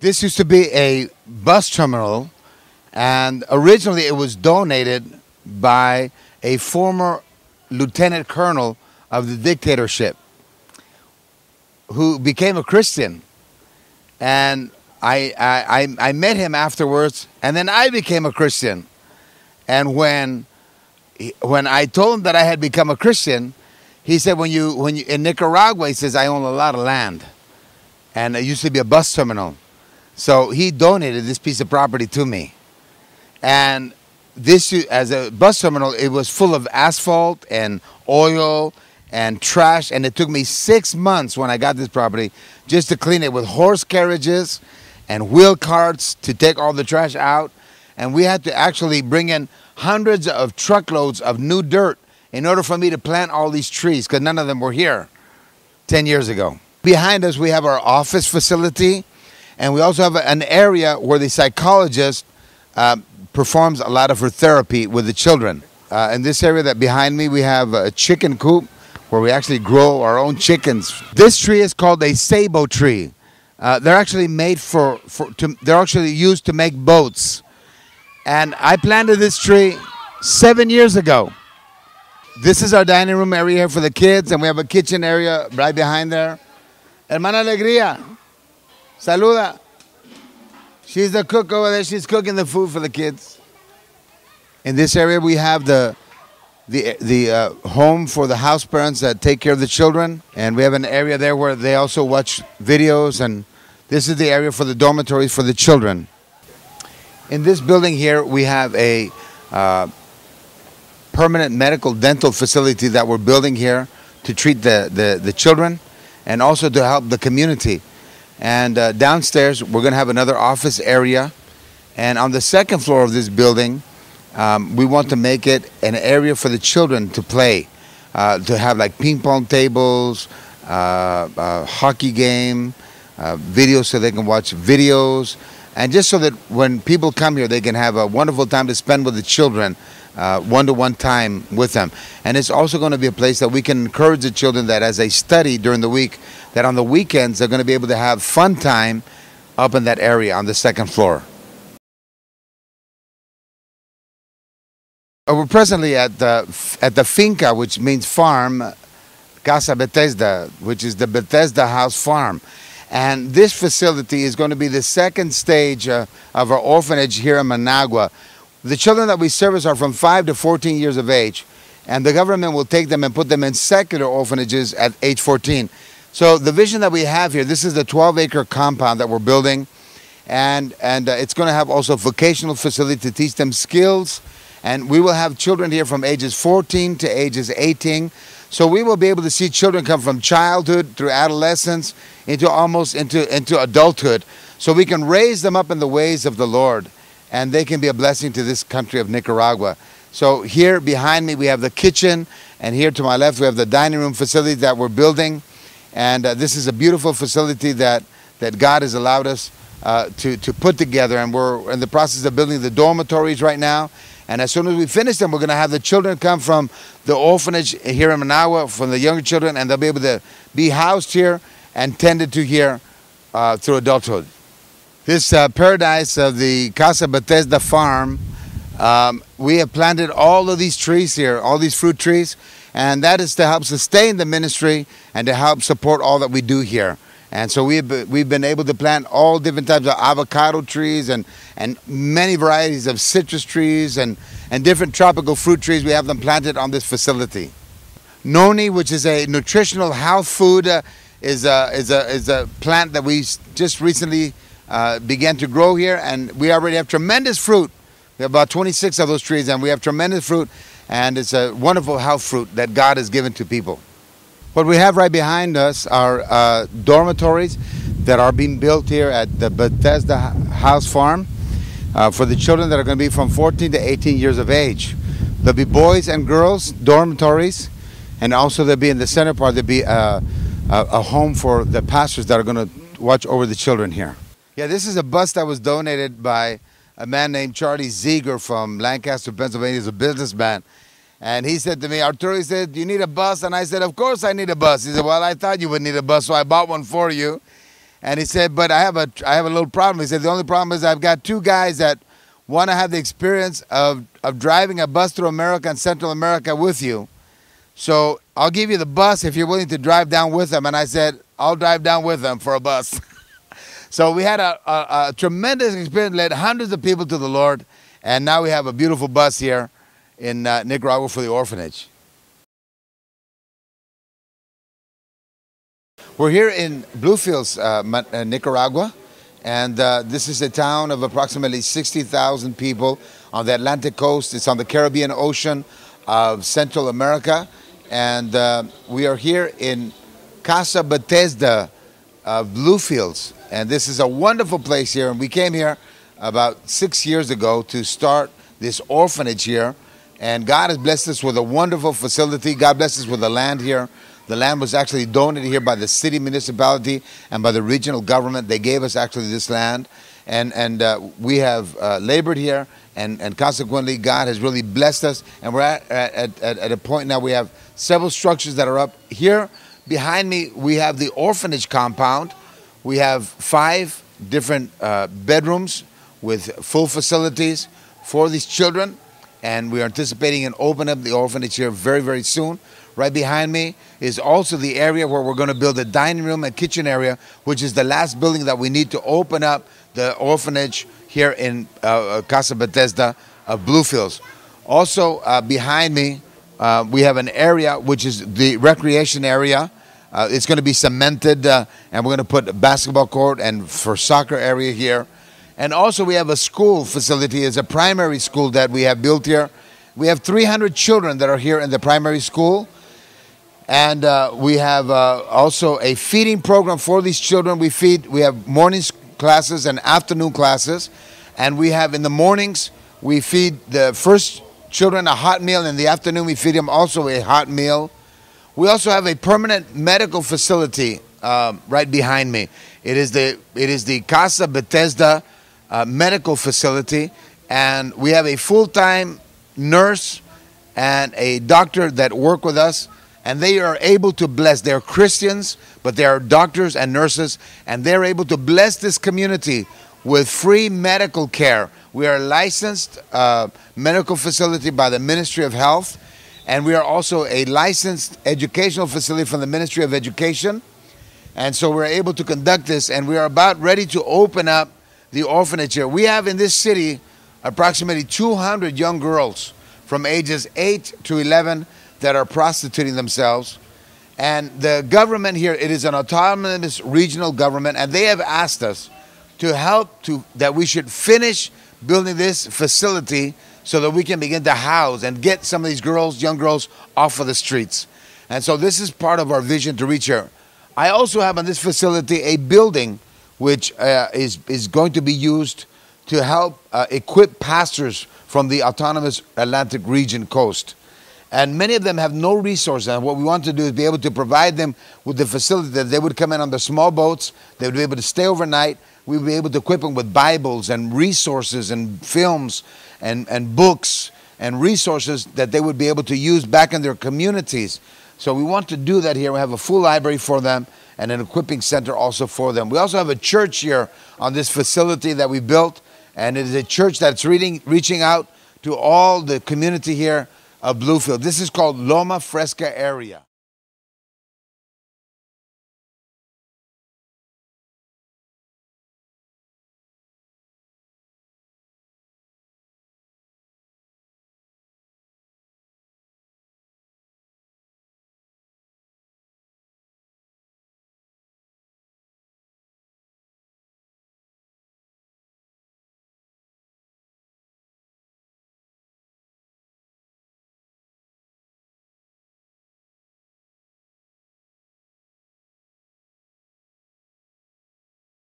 This used to be a bus terminal, and originally it was donated by a former lieutenant colonel of the dictatorship who became a Christian. And I met him afterwards, and then I became a Christian. And when I told him that I had become a Christian, he said, when you in Nicaragua, he says, I own a lot of land, and it used to be a bus terminal. So he donated this piece of property to me. And this, as a bus terminal, it was full of asphalt and oil and trash. And it took me 6 months when I got this property just to clean it with horse carriages and wheel carts to take all the trash out. And we had to actually bring in hundreds of truckloads of new dirt in order for me to plant all these trees, because none of them were here 10 years ago. Behind us, we have our office facility. And we also have an area where the psychologist performs a lot of her therapy with the children. In this area that behind me, we have a chicken coop where we actually grow our own chickens. This tree is called a sabo tree. They're actually made they're actually used to make boats. And I planted this tree 7 years ago. This is our dining room area here for the kids, and we have a kitchen area right behind there. Hermana Alegría. Saluda. She's the cook over there. She's cooking the food for the kids. In this area, we have the home for the house parents that take care of the children. And we have an area there where they also watch videos. And this is the area for the dormitories for the children. In this building here, we have a permanent medical dental facility that we're building here to treat the children and also to help the community. And downstairs, we're going to have another office area. And on the second floor of this building, we want to make it an area for the children to play, to have like ping pong tables, hockey game, videos so they can watch videos. And just so that when people come here, they can have a wonderful time to spend with the children, one-to-one time with them. And it's also going to be a place that we can encourage the children that as they study during the week, that on the weekends they're going to be able to have fun time up in that area on the second floor. We're presently at the finca, which means farm, Casa Betesda, which is the Betesda House Farm. And this facility is going to be the second stage of our orphanage here in Managua. The children that we service are from 5 to 14 years of age, and the government will take them and put them in secular orphanages at age 14. So the vision that we have here, this is the 12-acre compound that we're building, and it's going to have also a vocational facility to teach them skills, and we will have children here from ages 14 to ages 18. So we will be able to see children come from childhood through adolescence into almost into adulthood, so we can raise them up in the ways of the Lord, and they can be a blessing to this country of Nicaragua. So here behind me we have the kitchen, and here to my left we have the dining room facility that we're building. And this is a beautiful facility that God has allowed us to put together, and we're in the process of building the dormitories right now. And as soon as we finish them, we're going to have the children come from the orphanage here in Managua, from the younger children, and they'll be able to be housed here and tended to here through adulthood. This paradise of the Casa Betesda farm, we have planted all of these trees here, all these fruit trees, and that is to help sustain the ministry and to help support all that we do here. And so we've been able to plant all different types of avocado trees and many varieties of citrus trees and different tropical fruit trees. We have them planted on this facility. Noni, which is a nutritional health food, is a plant that we just recently began to grow here, and we already have tremendous fruit. We have about 26 of those trees, and we have tremendous fruit, and it's a wonderful health fruit that God has given to people. What we have right behind us are dormitories that are being built here at the Betesda House Farm for the children that are going to be from 14 to 18 years of age. There'll be boys and girls dormitories, and also there'll be in the center part, there'll be a home for the pastors that are going to watch over the children here. Yeah, this is a bus that was donated by a man named Charlie Ziegler from Lancaster, Pennsylvania. He's a businessman. And he said to me, Arturo, he said, do you need a bus? And I said, of course I need a bus. He said, well, I thought you would need a bus, so I bought one for you. And he said, but I have a little problem. He said, the only problem is I've got two guys that want to have the experience of driving a bus through America and Central America with you. So I'll give you the bus if you're willing to drive down with them. And I said, I'll drive down with them for a bus. So we had a tremendous experience, led hundreds of people to the Lord. And now we have a beautiful bus here in Nicaragua for the orphanage. We're here in Bluefields, Nicaragua, and this is a town of approximately 60,000 people on the Atlantic coast. It's on the Caribbean Ocean of Central America, and we are here in Casa Betesda Bluefields, and this is a wonderful place here, and we came here about 6 years ago to start this orphanage here, and God has blessed us with a wonderful facility. God blessed us with the land here. The land was actually donated here by the city municipality and by the regional government. They gave us actually this land, and we have labored here, and consequently God has really blessed us, and we're at a point now we have several structures that are up. Here behind me we have the orphanage compound. We have 5 different bedrooms with full facilities for these children, and we are anticipating and open up the orphanage here very, very soon. Right behind me is also the area where we're going to build a dining room and kitchen area, which is the last building that we need to open up the orphanage here in Casa Betesda of Bluefields. Also behind me, we have an area which is the recreation area. It's going to be cemented, and we're going to put a basketball court and for soccer area here. And also we have a school facility. It's a primary school that we have built here. We have 300 children that are here in the primary school. And we have also a feeding program for these children. We have morning classes and afternoon classes. And we have in the mornings, we feed the first children a hot meal. In the afternoon, we feed them also a hot meal. We also have a permanent medical facility right behind me. It is the Casa Betesda medical facility. And we have a full-time nurse and a doctor that work with us. And they are able to bless. They're Christians, but they are doctors and nurses, and they're able to bless this community with free medical care. We are a licensed medical facility by the Ministry of Health, and we are also a licensed educational facility from the Ministry of Education. And so we're able to conduct this, and we are about ready to open up the orphanage here. We have in this city approximately 200 young girls from ages 8 to 11 that are prostituting themselves. And the government here, it is an autonomous regional government, and they have asked us to help that we should finish building this facility so that we can begin to house and get some of these girls, young girls, off of the streets. And so this is part of our vision to reach here. I also have on this facility a building which is going to be used to help equip pastors from the autonomous Atlantic region coast. And many of them have no resources. And what we want to do is be able to provide them with the facility that they would come in on the small boats. They would be able to stay overnight. We would be able to equip them with Bibles and resources and films and books and resources that they would be able to use back in their communities. So we want to do that here. We have a full library for them and an equipping center also for them. We also have a church here on this facility that we built. And it is a church that's reaching out to all the community here of Bluefield. This is called Loma Fresca area.